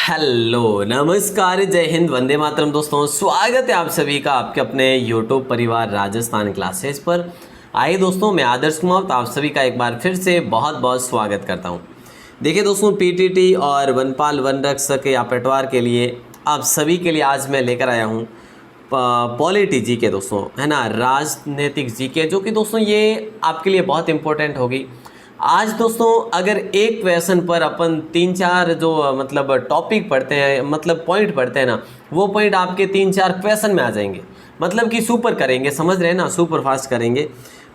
Hello नमस्कार जय हिंद वंदे मातरम। दोस्तों स्वागत है आप सभी का आपके अपने यूट्यूब परिवार राजस्थान क्लासेस पर। आइए दोस्तों, मैं आदर्श कुमार तो आप सभी का एक बार फिर से बहुत बहुत स्वागत करता हूं। देखिए दोस्तों, पीटीटी और वनपाल वन रक्षक या पटवार के लिए आप सभी के लिए आज मैं लेकर आया हूं पॉलिटी जी के दोस्तों, है ना, राजनीतिक जी के, जो कि दोस्तों ये आपके लिए बहुत इंपॉर्टेंट होगी। आज दोस्तों अगर एक क्वेश्चन पर अपन 3-4 जो मतलब टॉपिक पढ़ते हैं, मतलब पॉइंट पढ़ते हैं ना, वो पॉइंट आपके 3-4 क्वेश्चन में आ जाएंगे। मतलब कि सुपर करेंगे, समझ रहे हैं ना, सुपर फास्ट करेंगे।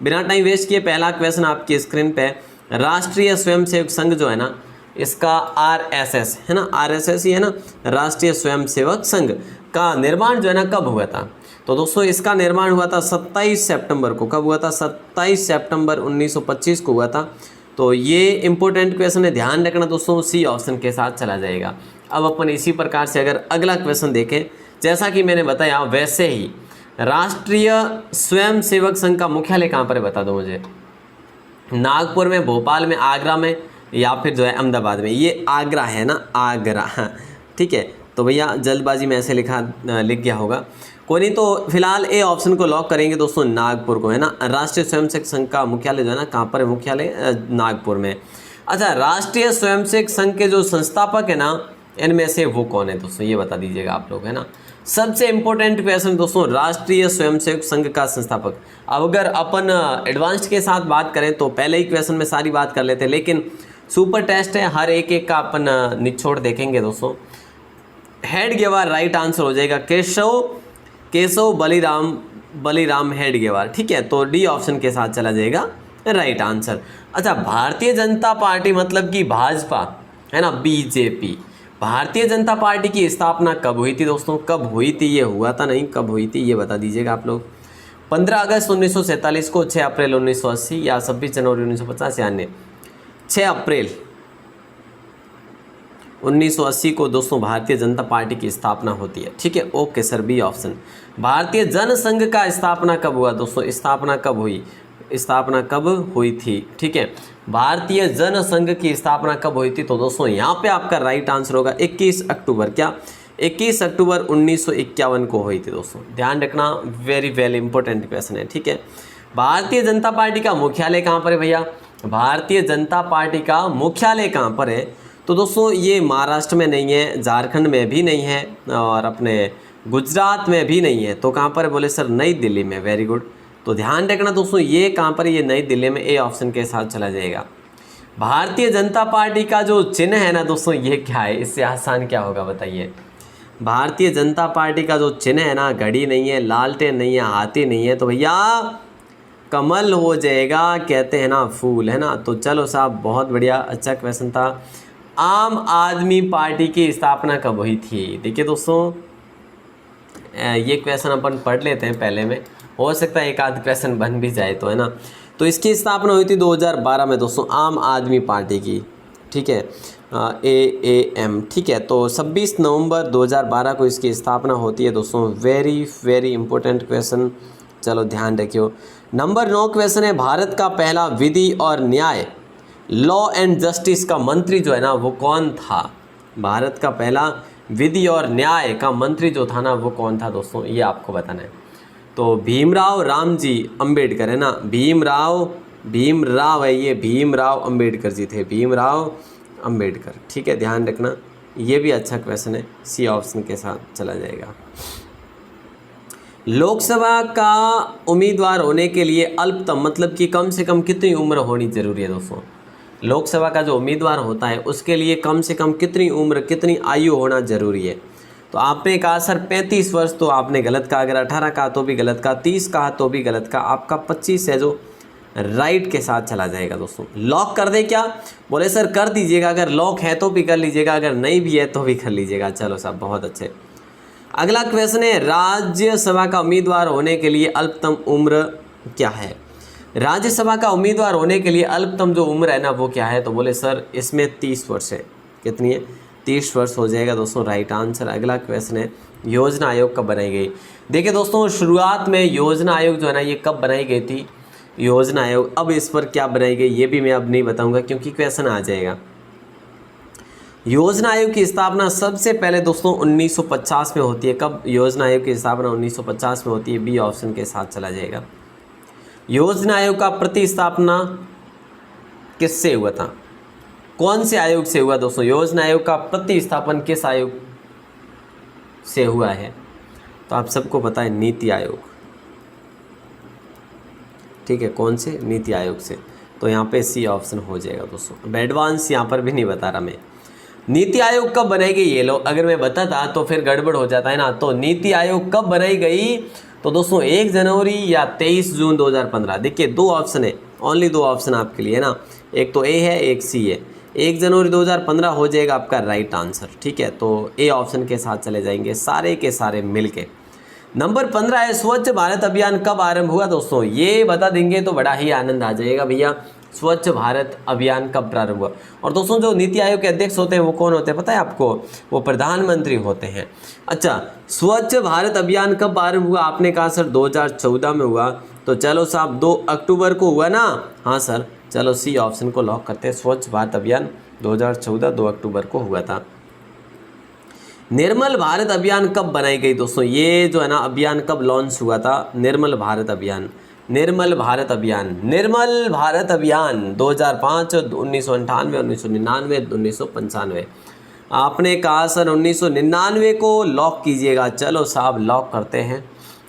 बिना टाइम वेस्ट किए पहला क्वेश्चन आपकी स्क्रीन पे, राष्ट्रीय स्वयंसेवक संघ जो है ना, इसका आरएसएस है ना, आरएसएस ही है ना, राष्ट्रीय स्वयंसेवक संघ का निर्माण जो है ना कब हुआ था? तो दोस्तों इसका निर्माण हुआ था 27 सितंबर को। कब हुआ था? 27 सितंबर 1925 को हुआ था। तो ये इंपॉर्टेंट क्वेश्चन है, ध्यान रखना दोस्तों, सी ऑप्शन के साथ चला जाएगा। अब अपन इसी प्रकार से अगर अगला क्वेश्चन देखें, जैसा कि मैंने बताया वैसे ही राष्ट्रीय स्वयंसेवक संघ का मुख्यालय कहाँ पर है बता दो मुझे। नागपुर में, भोपाल में, आगरा में, या फिर जो है अहमदाबाद में। ये आगरा है ना, आगरा, ठीक है। तो भैया जल्दबाजी में ऐसे लिख गया होगा, कोई नहीं। तो फिलहाल ए ऑप्शन को लॉक करेंगे दोस्तों, नागपुर को, है ना। राष्ट्रीय स्वयंसेवक संघ का मुख्यालय जो है ना कहाँ पर है? मुख्यालय नागपुर में। अच्छा, राष्ट्रीय स्वयंसेवक संघ के जो संस्थापक है ना, इनमें से वो कौन है दोस्तों, ये बता दीजिएगा आप लोग, है ना। सबसे इंपॉर्टेंट क्वेश्चन दोस्तों, राष्ट्रीय स्वयंसेवक संघ का संस्थापक। अब अगर अपन एडवांस्ड के साथ बात करें तो पहले ही क्वेश्चन में सारी बात कर लेते हैं, लेकिन सुपर टेस्ट है, हर एक का अपन निचोड़ देखेंगे दोस्तों। हेडगेवार राइट आंसर हो जाएगा, केशव बलिराम हेडगेवार, ठीक है। तो डी ऑप्शन के साथ चला जाएगा राइट आंसर। अच्छा, भारतीय जनता पार्टी मतलब कि भाजपा, है ना, बीजेपी। भारतीय जनता पार्टी की स्थापना कब हुई थी दोस्तों? कब हुई थी? ये हुआ था नहीं, कब हुई थी ये बता दीजिएगा आप लोग। 15 अगस्त 1947 को, 6 अप्रैल 1980 या 26 जनवरी 1950 या अन्य? 6 अप्रैल 1980 को दोस्तों भारतीय जनता पार्टी की स्थापना होती है, ठीक है। Okay sir, B option. Bharatiya Jana Sangh का स्थापना कब हुआ दोस्तों? स्थापना कब हुई? स्थापना कब हुई थी, ठीक है। भारतीय जनसंघ की स्थापना कब हुई थी? तो दोस्तों यहाँ पे आपका राइट आंसर होगा 21 अक्टूबर। क्या? 21 अक्टूबर 1951 को हुई थी दोस्तों, ध्यान रखना, वेरी वेरी इंपॉर्टेंट क्वेश्चन है, ठीक है। भारतीय जनता पार्टी का मुख्यालय कहाँ पर है भैया? भारतीय जनता पार्टी का मुख्यालय कहाँ पर है? तो दोस्तों ये महाराष्ट्र में नहीं है, झारखंड में भी नहीं है, और अपने गुजरात में भी नहीं है। तो कहाँ पर बोले सर? नई दिल्ली में। Very good. तो ध्यान रखना दोस्तों, ये कहाँ पर? ये नई दिल्ली में। ए ऑप्शन के साथ चला जाएगा। भारतीय जनता पार्टी का जो चिन्ह है ना दोस्तों, ये क्या है? इससे आसान क्या होगा बताइए। भारतीय जनता पार्टी का जो चिन्ह है ना, घड़ी नहीं है, लालटेन नहीं है, हाथी नहीं है, तो भैया कमल हो जाएगा, कहते हैं ना फूल, है ना। तो चलो साहब, बहुत बढ़िया, अच्छा क्वेश्चन था। आम आदमी पार्टी की स्थापना कब हुई थी? देखिए दोस्तों, ये क्वेश्चन अपन पढ़ लेते हैं पहले में, हो सकता है एक आध क्वेश्चन बन भी जाए तो, है ना। तो इसकी स्थापना हुई थी 2012 में दोस्तों, आम आदमी पार्टी की, ठीक है, AAM, ठीक है। तो 26 नवंबर 2012 को इसकी स्थापना होती है दोस्तों। वेरी वेरी इंपॉर्टेंट क्वेश्चन, चलो ध्यान रखियो। नंबर 9 क्वेश्चन है, भारत का पहला विधि और न्याय, लॉ एंड जस्टिस का मंत्री जो है ना, वो कौन था? भारत का पहला विधि और न्याय का मंत्री जो था ना, वो कौन था दोस्तों, ये आपको बताना है। तो भीमराव रामजी अंबेडकर, है ना, भीमराव है ये, भीमराव अंबेडकर जी थे, भीमराव अंबेडकर, ठीक है, ध्यान रखना। ये भी अच्छा क्वेश्चन है, सी ऑप्शन के साथ चला जाएगा। लोकसभा का उम्मीदवार होने के लिए अल्पतम मतलब कि कम से कम कितनी उम्र होनी जरूरी है दोस्तों? लोकसभा का जो उम्मीदवार होता है उसके लिए कम से कम कितनी उम्र, कितनी आयु होना जरूरी है? तो आपने कहा सर 35 वर्ष, तो आपने गलत कहा। अगर 18 कहा तो भी गलत कहा, 30 कहा तो भी गलत कहा। आपका 25 है जो राइट के साथ चला जाएगा दोस्तों। लॉक कर दे क्या? बोले सर कर दीजिएगा, अगर लॉक है तो भी कर लीजिएगा, अगर नहीं भी है तो भी कर लीजिएगा। चलो साहब, बहुत अच्छे। अगला क्वेश्चन है, राज्यसभा का उम्मीदवार होने के लिए अल्पतम उम्र क्या है? राज्यसभा का उम्मीदवार होने के लिए अल्पतम जो उम्र है ना, वो क्या है? तो बोले सर इसमें 30 वर्ष है। कितनी है? 30 वर्ष हो जाएगा दोस्तों, राइट आंसर। अगला क्वेश्चन है, योजना आयोग कब बनाई गई? देखिए दोस्तों, शुरुआत में योजना आयोग जो है ना, ये कब बनाई गई थी योजना आयोग? अब इस पर क्या बनाई गई ये भी मैं अब नहीं बताऊंगा, क्योंकि क्वेश्चन आ जाएगा। योजना आयोग की स्थापना सबसे पहले दोस्तों 1950 में होती है। कब योजना आयोग की स्थापना 1950 में होती है? बी ऑप्शन के साथ चला जाएगा। योजना आयोग का प्रतिस्थापना किससे हुआ था? कौन से आयोग से हुआ दोस्तों? योजना आयोग का प्रतिस्थापन किस आयोग से हुआ है? तो आप सबको पता है नीति आयोग, ठीक है। कौन से? नीति आयोग से। तो यहाँ पे सी ऑप्शन हो जाएगा दोस्तों। अब एडवांस यहाँ पर भी नहीं बता रहा मैं। नीति आयोग कब बनाई गई? ये लो, अगर मैं बताता तो फिर गड़बड़ हो जाता है ना। तो नीति आयोग कब बनाई गई? तो दोस्तों 1 जनवरी या 23 जून 2015। देखिए 2 ऑप्शन है, ओनली 2 ऑप्शन आपके लिए है ना। एक तो ए है, एक सी है। 1 जनवरी 2015 हो जाएगा आपका राइट आंसर, ठीक है। तो ए ऑप्शन के साथ चले जाएंगे सारे के सारे मिल के। नंबर 15 है स्वच्छ भारत अभियान कब आरंभ हुआ? दोस्तों ये बता देंगे तो बड़ा ही आनंद आ जाएगा भैया। स्वच्छ भारत अभियान कब प्रारंभ हुआ? और दोस्तों जो नीति आयोग के अध्यक्ष होते हैं वो कौन होते हैं पता है आपको? वो प्रधानमंत्री होते हैं। अच्छा, स्वच्छ भारत अभियान कब आरंभ हुआ? आपने कहा सर 2014 में हुआ। तो चलो साहब 2 अक्टूबर को हुआ ना? हाँ सर, चलो सी ऑप्शन को लॉक करते हैं। स्वच्छ भारत अभियान 2014 2 अक्टूबर को हुआ था। निर्मल भारत अभियान कब बनाई गई? दोस्तों ये जो है ना अभियान कब लॉन्च हुआ था? निर्मल भारत अभियान, निर्मल भारत अभियान, निर्मल भारत अभियान 2005, 1998, 1999, 1995। आपने कहा सर 1999 को लॉक कीजिएगा। चलो साहब लॉक करते हैं,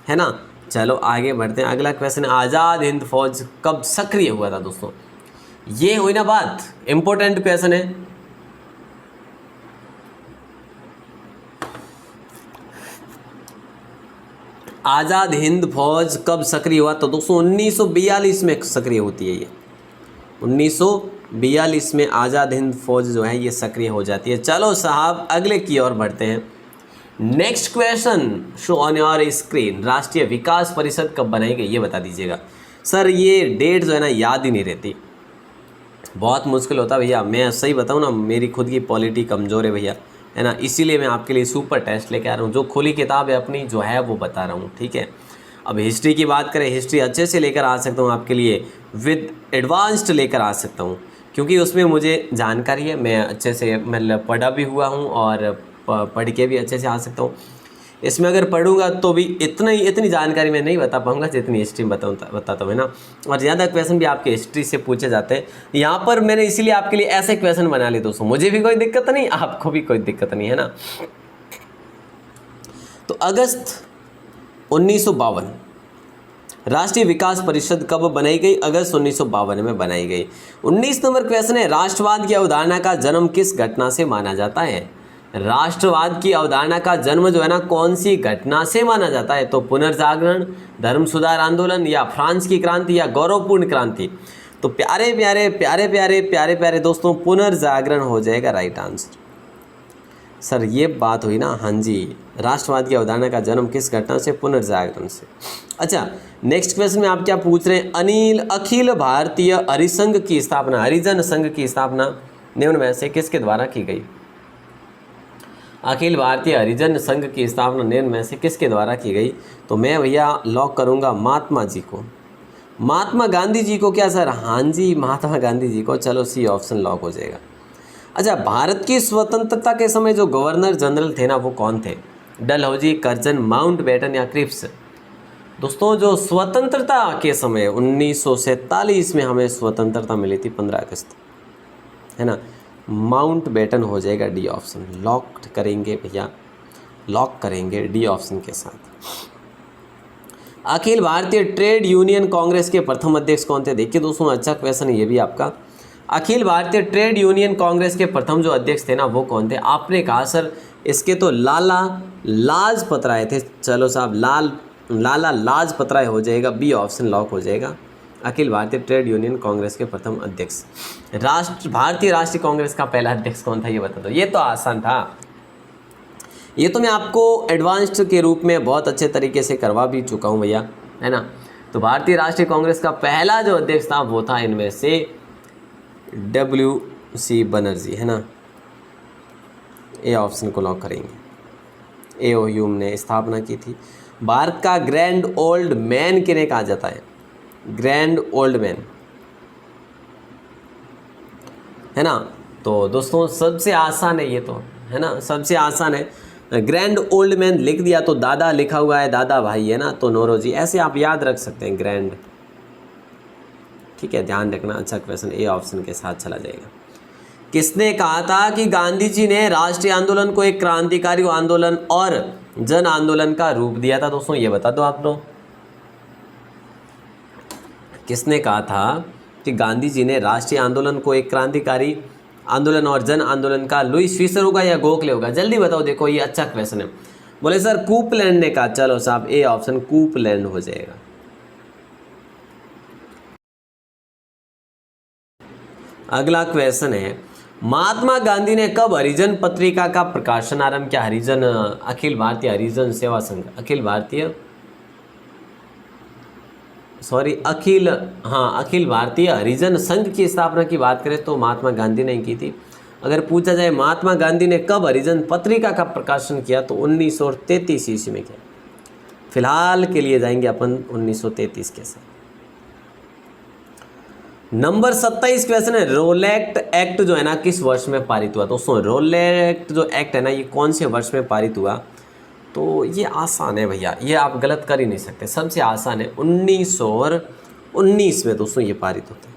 है ना। चलो आगे बढ़ते हैं। अगला क्वेश्चन है आज़ाद हिंद फौज कब सक्रिय हुआ था? दोस्तों ये हुई ना बात, इंपॉर्टेंट क्वेश्चन है। आज़ाद हिंद फौज कब सक्रिय हुआ? तो दोस्तों 1942 में सक्रिय होती है ये। 1942 में आज़ाद हिंद फौज जो है ये सक्रिय हो जाती है। चलो साहब अगले की ओर बढ़ते हैं। Next question show on your screen. राष्ट्रीय विकास परिषद कब बनाई गई ये बता दीजिएगा। सर ये डेट जो है ना याद ही नहीं रहती, बहुत मुश्किल होता है भैया। मैं सही बताऊँ ना, मेरी खुद की पॉलिटी कमज़ोर है भैया, है ना। इसीलिए मैं आपके लिए सुपर टेस्ट लेके आ रहा हूँ। जो खुली किताब है अपनी जो है वो बता रहा हूँ, ठीक है। अब हिस्ट्री की बात करें, हिस्ट्री अच्छे से लेकर आ सकता हूँ आपके लिए, विद एडवांस्ड लेकर आ सकता हूँ, क्योंकि उसमें मुझे जानकारी है। मैं अच्छे से मतलब पढ़ा भी हुआ हूँ और पढ़ के भी अच्छे से आ सकता हूँ। इसमें अगर पढ़ूंगा तो भी इतनी जानकारी मैं नहीं बता पाऊंगा जितनी हिस्ट्री में बताता हूँ, है ना। और ज़्यादा क्वेश्चन भी आपके हिस्ट्री से पूछे जाते हैं। यहाँ पर मैंने इसीलिए आपके लिए ऐसे क्वेश्चन बना लिए दोस्तों, मुझे भी कोई दिक्कत नहीं, आपको भी कोई दिक्कत नहीं, है ना। तो अगस्त 1952 राष्ट्रीय विकास परिषद कब बनाई गई? अगस्त 1952 में बनाई गई। 19 नंबर क्वेश्चन है राष्ट्रवाद की अवधारणा का जन्म किस घटना से माना जाता है? राष्ट्रवाद की अवधारणा का जन्म जो है ना कौन सी घटना से माना जाता है? तो पुनर्जागरण, धर्म सुधार आंदोलन, या फ्रांस की क्रांति, या गौरवपूर्ण क्रांति। तो प्यारे प्यारे प्यारे प्यारे प्यारे प्यारे दोस्तों पुनर्जागरण हो जाएगा राइट आंसर। सर ये बात हुई ना, हाँ जी, राष्ट्रवाद की अवधारणा का जन्म किस घटना से? पुनर्जागरण से। अच्छा नेक्स्ट क्वेश्चन में आप क्या पूछ रहे हैं? अखिल भारतीय हरिसंघ की स्थापना, हरिजन संघ की स्थापना निम्न में से किसके द्वारा की गई? अखिल भारतीय हरिजन संघ की स्थापना निम्न में से किसके द्वारा की गई? तो मैं भैया लॉक करूंगा महात्मा जी को। महात्मा गांधी जी को क्या सर? हाँ जी महात्मा गांधी जी को। चलो सी ऑप्शन लॉक हो जाएगा। अच्छा भारत की स्वतंत्रता के समय जो गवर्नर जनरल थे ना वो कौन थे? डलहौजी, कर्जन, माउंटबेटन, या क्रिप्स? दोस्तों जो स्वतंत्रता के समय 1947 में हमें स्वतंत्रता मिली थी 15 अगस्त, है ना। माउंटबेटन हो जाएगा डी ऑप्शन। लॉक करेंगे भैया, लॉक करेंगे डी ऑप्शन के साथ। अखिल भारतीय ट्रेड यूनियन कांग्रेस के प्रथम अध्यक्ष कौन थे? देखिए दोस्तों अच्छा क्वेश्चन है ये भी आपका। अखिल भारतीय ट्रेड यूनियन कांग्रेस के प्रथम जो अध्यक्ष थे ना वो कौन थे? आपने कहा सर इसके तो लाला लाजपत राय थे। चलो साहब लाला लाजपत राय हो जाएगा, बी ऑप्शन लॉक हो जाएगा। अखिल भारतीय ट्रेड यूनियन कांग्रेस के प्रथम अध्यक्ष। भारतीय राष्ट्रीय कांग्रेस का पहला अध्यक्ष कौन था ये बता दो। ये तो आसान था, ये तो मैं आपको एडवांस्ड के रूप में बहुत अच्छे तरीके से करवा भी चुका हूँ भैया, है ना। तो भारतीय राष्ट्रीय कांग्रेस का पहला जो अध्यक्ष था वो था इनमें से WC बनर्जी, है ना। ए ऑप्शन को लॉक करेंगे। AO ह्यूम ने स्थापना की थी। भारत का ग्रैंड ओल्ड मैन किन्हें कहा जाता है? ग्रैंड ओल्ड मैन, है ना। तो दोस्तों सबसे आसान है ये तो, है ना, सबसे आसान है। ग्रैंड ओल्ड मैन लिख दिया तो दादा लिखा हुआ है, दादा भाई है ना, तो नौरोजी, ऐसे आप याद रख सकते हैं ग्रैंड। ठीक है, ध्यान रखना। अच्छा क्वेश्चन ए ऑप्शन के साथ चला जाएगा। किसने कहा था कि गांधी जी ने राष्ट्रीय आंदोलन को एक क्रांतिकारी आंदोलन और जन आंदोलन का रूप दिया था? दोस्तों ये बता दो आप लोग, किसने कहा था कि गांधी जी ने राष्ट्रीय आंदोलन को एक क्रांतिकारी आंदोलन और जन आंदोलन का? लुईस फीसर होगा या गोखले होगा? जल्दी बताओ, देखो ये अच्छा क्वेश्चन है। बोले सर कूपलैंड ने कहा। चलो साहब ए ऑप्शन कूपलैंड हो जाएगा। अगला क्वेश्चन है, महात्मा गांधी ने कब हरिजन पत्रिका का प्रकाशन आरंभ किया? हरिजन, अखिल भारतीय हरिजन सेवा संघ, अखिल भारतीय, सॉरी अखिल, हाँ अखिल भारतीय हरिजन संघ की स्थापना की बात करें तो महात्मा गांधी ने की थी। अगर पूछा जाए महात्मा गांधी ने कब हरिजन पत्रिका का प्रकाशन किया तो 1933 ईस्वी में किया। फिलहाल के लिए जाएंगे अपन 1933 के साथ। नंबर 27 क्वेश्चन है, रोलेक्ट एक्ट जो है ना किस वर्ष में पारित हुआ? दोस्तों रोलेक्ट जो एक्ट है ना ये कौन से वर्ष में पारित हुआ? तो ये आसान है भैया, ये आप गलत कर ही नहीं सकते, सबसे आसान है। 1919 में दोस्तों ये पारित होता है।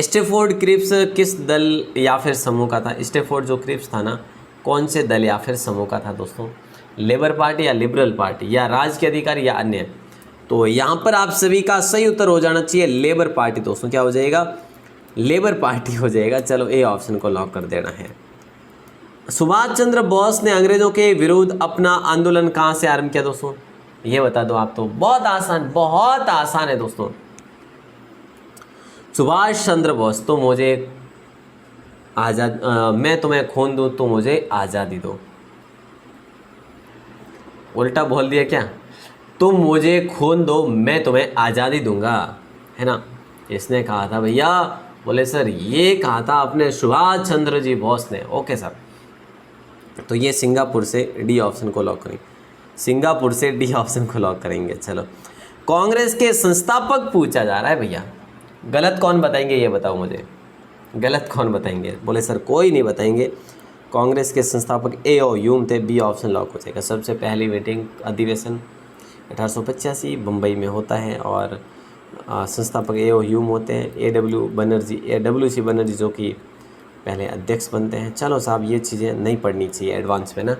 स्टेफोर्ड क्रिप्स किस दल या फिर समूह का था? स्टेफोर्ड जो क्रिप्स था ना कौन से दल या फिर समूह का था दोस्तों? लेबर पार्टी या लिबरल पार्टी या राज के अधिकारी या अन्य? तो यहाँ पर आप सभी का सही उत्तर हो जाना चाहिए लेबर पार्टी। दोस्तों क्या हो जाएगा? लेबर पार्टी हो जाएगा। चलो ए ऑप्शन को लॉक कर देना है। सुभाष चंद्र बोस ने अंग्रेजों के विरुद्ध अपना आंदोलन कहाँ से आरंभ किया? दोस्तों ये बता दो आप तो, बहुत आसान है दोस्तों। सुभाष चंद्र बोस, तो मुझे आज़ाद, मैं तुम्हें खून दूं तो मुझे आज़ादी दो। उल्टा बोल दिया क्या? तुम मुझे खून दो मैं तुम्हें आज़ादी दूंगा, है ना, इसने कहा था भैया। बोले सर ये कहा था अपने सुभाष चंद्र जी बोस ने। ओके सर, तो ये सिंगापुर से डी ऑप्शन को लॉक करेंगे, सिंगापुर से डी ऑप्शन को लॉक करेंगे। चलो कांग्रेस के संस्थापक पूछा जा रहा है भैया, गलत कौन बताएंगे ये बताओ मुझे, गलत कौन बताएंगे? बोले सर कोई नहीं बताएंगे। कांग्रेस के संस्थापक ए.ओ. ह्यूम थे, बी ऑप्शन लॉक हो जाएगा। सबसे पहली मीटिंग अधिवेशन 1885 मुंबई में होता है और संस्थापक ए.ओ. ह्यूम होते हैं। ए.डब्ल्यू.सी. बनर्जी जो कि पहले अध्यक्ष बनते हैं। चलो साहब ये चीज़ें नहीं पढ़नी चाहिए एडवांस में ना।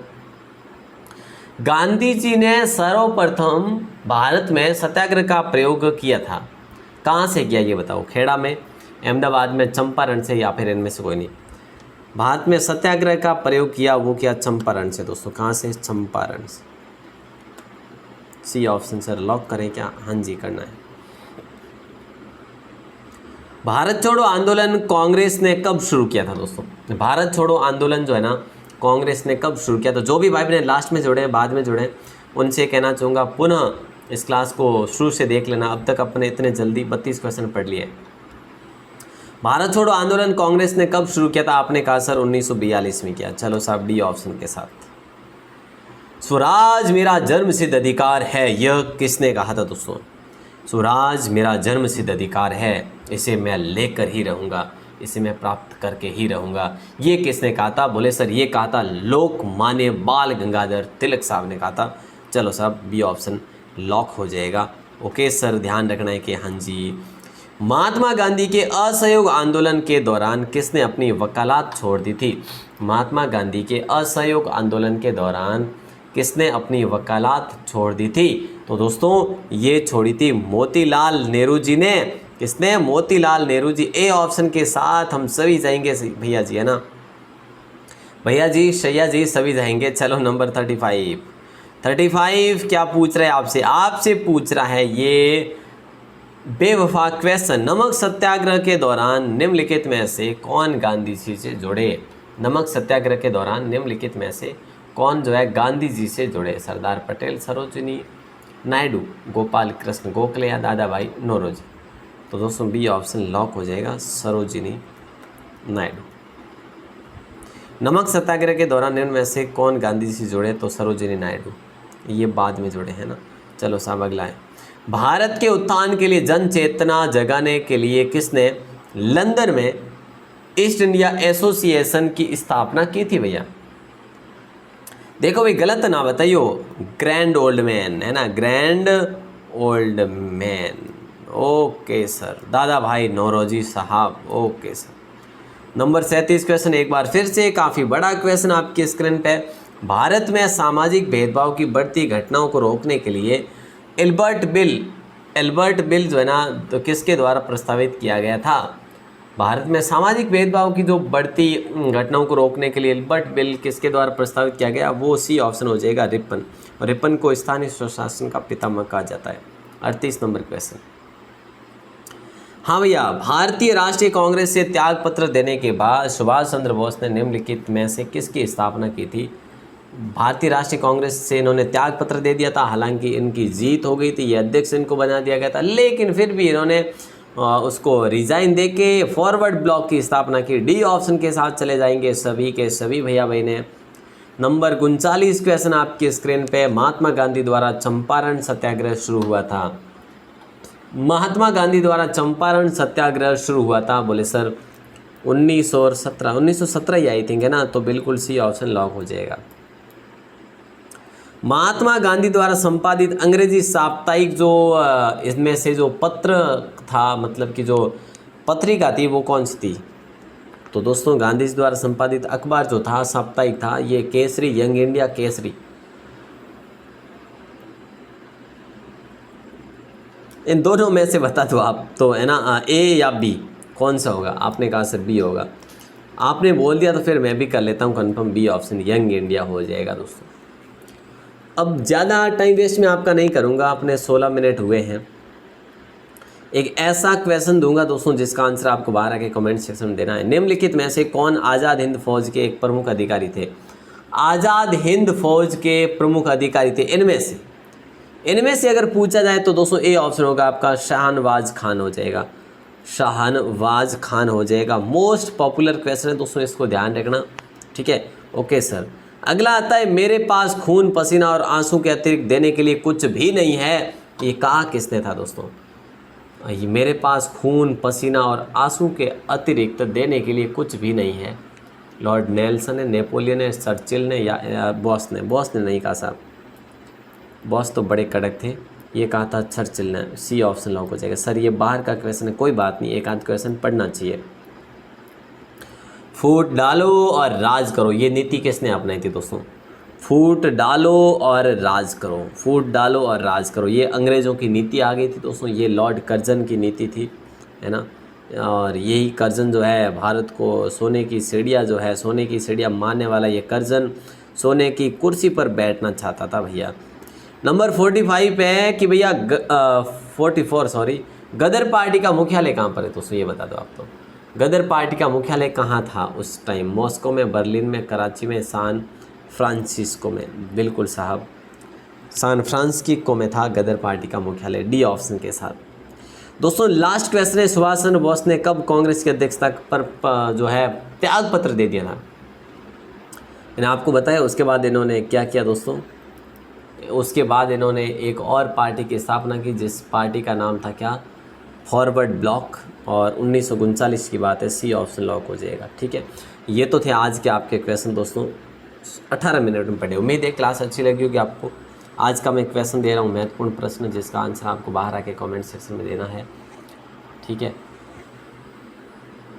गांधी जी ने सर्वप्रथम भारत में सत्याग्रह का प्रयोग किया था, कहाँ से किया ये बताओ? खेड़ा में, अहमदाबाद में, चंपारण से, या फिर इनमें से कोई नहीं? भारत में सत्याग्रह का प्रयोग किया वो किया चंपारण से। दोस्तों कहाँ से? चंपारण से। सी ऑप्शन सर लॉक करें क्या? हाँ जी करना है। भारत छोड़ो आंदोलन कांग्रेस ने कब शुरू किया था? दोस्तों भारत छोड़ो आंदोलन जो है ना कांग्रेस ने कब शुरू किया? तो जो भी भाई बहन लास्ट में जुड़े हैं, बाद में जुड़े हैं, उनसे कहना चाहूँगा पुनः इस क्लास को शुरू से देख लेना। अब तक अपने इतने जल्दी 32 क्वेश्चन पढ़ लिए। भारत छोड़ो आंदोलन कांग्रेस ने कब शुरू किया था? आपने कहा सर 1942 में किया। चलो साहब डी ऑप्शन के साथ। स्वराज मेरा जन्मसिद्ध अधिकार है, यह किसने कहा था? दोस्तों स्वराज मेरा जन्मसिद्ध अधिकार है, इसे मैं लेकर ही रहूँगा, इसे मैं प्राप्त करके ही रहूँगा, ये किसने कहा था? बोले सर ये कहा था लोकमान्य बाल गंगाधर तिलक साहब ने कहा था। चलो साहब बी ऑप्शन लॉक हो जाएगा। ओके सर ध्यान रखना है कि हाँ जी। महात्मा गांधी के असहयोग आंदोलन के दौरान किसने अपनी वकालत छोड़ दी थी? महात्मा गांधी के असहयोग आंदोलन के दौरान किसने अपनी वकालत छोड़ दी थी? तो दोस्तों ये छोड़ी थी मोतीलाल नेहरू जी ने। किसने? मोतीलाल नेहरू जी। ए ऑप्शन के साथ हम सभी जाएंगे भैया जी, है ना, भैया जी, शैया जी, सभी जाएंगे। चलो नंबर 35 क्या पूछ रहे हैं आपसे? आपसे पूछ रहा है ये बेवफा क्वेश्चन, नमक सत्याग्रह के दौरान निम्नलिखित में से कौन गांधी जी से जुड़े? नमक सत्याग्रह के दौरान निम्नलिखित में से कौन जो है गांधी जी से जुड़े? सरदार पटेल, सरोजिनी नायडू, गोपाल कृष्ण गोखले या दादा भाई नौरोजी? तो दोस्तों बी ऑप्शन लॉक हो जाएगा, सरोजिनी नायडू। नमक सत्याग्रह के दौरान निम्न में से कौन गांधी जी से जुड़े? तो सरोजिनी नायडू, ये बाद में जुड़े हैं ना। चलो साहब अगला है, भारत के उत्थान के लिए जन चेतना जगाने के लिए किसने लंदन में ईस्ट इंडिया एसोसिएशन की स्थापना की थी भैया? देखो भाई गलत ना बताइयो, ग्रैंड ओल्ड मैन है ना, grand old man. Okay sir, दादा भाई नौरोजी साहब, ओके सर। नंबर 37 क्वेश्चन एक बार फिर से, काफ़ी बड़ा क्वेश्चन आपकी स्क्रीन पे। भारत में सामाजिक भेदभाव की बढ़ती घटनाओं को रोकने के लिए एल्बर्ट बिल जो है ना, तो किसके द्वारा प्रस्तावित किया गया था? भारत में सामाजिक भेदभाव की जो बढ़ती घटनाओं को रोकने के लिए एल्बर्ट बिल किसके द्वारा प्रस्तावित किया गया? वो सी ऑप्शन हो जाएगा, रिपन। और रिपन को स्थानीय स्वशासन का पितामह कहा जाता है। 38 नंबर क्वेश्चन। हाँ भैया, भारतीय राष्ट्रीय कांग्रेस से त्याग पत्र देने के बाद सुभाष चंद्र बोस ने निम्नलिखित में से किसकी स्थापना की थी? भारतीय राष्ट्रीय कांग्रेस से इन्होंने त्याग पत्र दे दिया था, हालांकि इनकी जीत हो गई थी, ये अध्यक्ष इनको बना दिया गया था, लेकिन फिर भी इन्होंने उसको रिजाइन दे के फॉरवर्ड ब्लॉक की स्थापना की। डी ऑप्शन के साथ चले जाएंगे सभी के सभी भैया बहने। नंबर 39 क्वेश्चन आपकी स्क्रीन पे, महात्मा गांधी द्वारा चंपारण सत्याग्रह शुरू हुआ था। महात्मा गांधी द्वारा चंपारण सत्याग्रह शुरू हुआ था, बोले सर 1917 ही आई थिंक है ना, तो बिल्कुल सी ऑप्शन लॉक हो जाएगा। महात्मा गांधी द्वारा संपादित अंग्रेजी साप्ताहिक जो इसमें से जो पत्र था, मतलब कि जो पत्रिका थी, वो कौन सी थी? तो दोस्तों गांधी जी द्वारा संपादित अखबार जो था, साप्ताहिक था, ये केसरी, यंग इंडिया केसरी। इन दोनों में से बता दो आप तो है ना, ए या बी, कौन सा होगा? आपने कहा सर बी होगा, आपने बोल दिया तो फिर मैं भी कर लेता हूँ confirm, B option Young India हो जाएगा दोस्तों। अब ज़्यादा टाइम वेस्ट मैं आपका नहीं करूँगा, अपने 16 मिनट हुए हैं। एक ऐसा क्वेश्चन दूंगा दोस्तों जिसका आंसर आपको बाहर आके कमेंट सेक्शन में देना है। निम्नलिखित में से कौन आज़ाद हिंद फौज के एक प्रमुख अधिकारी थे? आज़ाद हिंद फौज के प्रमुख अधिकारी थे इनमें से अगर पूछा जाए तो दोस्तों ए ऑप्शन होगा आपका, शाहनवाज खान हो जाएगा, शाहनवाज खान हो जाएगा। मोस्ट पॉपुलर क्वेश्चन है दोस्तों, इसको ध्यान रखना, ठीक है। ओके सर, अगला आता है, मेरे पास खून पसीना और आंसू के अतिरिक्त देने के लिए कुछ भी नहीं है। ये कहा किसने था दोस्तों? ये मेरे पास खून पसीना और आंसू के अतिरिक्त देने के लिए कुछ भी नहीं है, लॉर्ड नेल्सन ने, नेपोलियन ने, चर्चिल ने या बॉस ने? बॉस ने नहीं कहा साहब, बॉस तो बड़े कड़क थे, ये कहा था चर्चिल ने। सी ऑप्शन लॉक हो जाएगा। सर ये बाहर का क्वेश्चन है, कोई बात नहीं, एक आध क्वेश्चन पढ़ना चाहिए। फूट डालो और राज करो, ये नीति किसने अपनाई थी दोस्तों? फूट डालो और राज करो, फूट डालो और राज करो, ये अंग्रेज़ों की नीति आ गई थी दोस्तों, ये लॉर्ड कर्जन की नीति थी, है ना। और यही कर्जन जो है भारत को सोने की सीढ़ियाँ जो है, सोने की सीढ़ियाँ मानने वाला ये कर्जन सोने की कुर्सी पर बैठना चाहता था भैया। नंबर 45 पे है कि भैया 44 सॉरी, गदर पार्टी का मुख्यालय कहाँ पर है दोस्तों? ये बता दो आप तो, गदर पार्टी का मुख्यालय कहाँ था उस टाइम? मॉस्को में, बर्लिन में, कराची में, सान फ्रांसिस्को में? बिल्कुल साहब, सान फ्रांसिस्को में था गदर पार्टी का मुख्यालय, डी ऑप्शन के साथ। दोस्तों लास्ट क्वेश्चन है, सुभाष चंद्र बोस ने कब कांग्रेस की अध्यक्षता पर जो है त्याग पत्र दे दिया था? मैंने आपको बताया। उसके बाद इन्होंने क्या किया दोस्तों? उसके बाद इन्होंने एक और पार्टी की स्थापना की, जिस पार्टी का नाम था क्या? Forward block. और 1939 की बात है, सी ऑप्शन लॉक हो जाएगा, ठीक है। ये तो थे आज के आपके क्वेश्चन दोस्तों, 18 मिनट में पढ़े। उम्मीद है क्लास अच्छी लगी होगी आपको। आज का मैं क्वेश्चन दे रहा हूँ, महत्वपूर्ण प्रश्न, जिसका आंसर आपको बाहर आके कमेंट सेक्शन में देना है, ठीक है।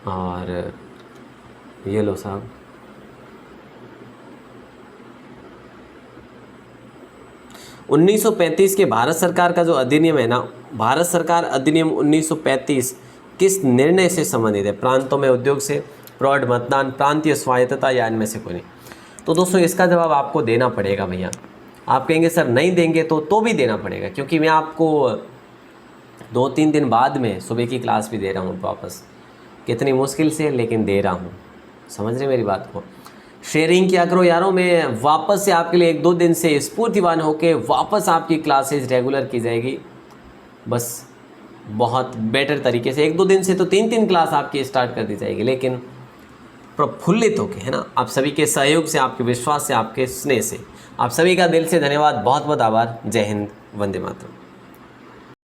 और ये लो साहब, उन्नीस 1935 के भारत सरकार का जो अधिनियम है ना, भारत सरकार अधिनियम 1935 किस निर्णय से संबंधित है? प्रांतों में उद्योग से, प्रौढ़ मतदान, प्रांतीय स्वायत्तता, या इनमें से कोई नहीं? तो दोस्तों इसका जवाब आपको देना पड़ेगा भैया। आप कहेंगे सर नहीं देंगे तो भी देना पड़ेगा, क्योंकि मैं आपको 2-3 दिन बाद में सुबह की क्लास भी दे रहा हूँ वापस, कितनी मुश्किल से लेकिन दे रहा हूँ, समझ रहे मेरी बात को। शेयरिंग किया करो यारों, मैं वापस से आपके लिए 1-2 दिन से स्फूर्तिवान होके वापस आपकी क्लासेज रेगुलर की जाएगी, बस बहुत बेटर तरीके से। 1-2 दिन से तो 3-3 क्लास आपकी स्टार्ट कर दी जाएगी, लेकिन प्रफुल्लित होके, है ना, आप सभी के सहयोग से, आपके विश्वास से, आपके स्नेह से। आप सभी का दिल से धन्यवाद, बहुत बहुत आभार। जय हिंद, वंदे मातरम।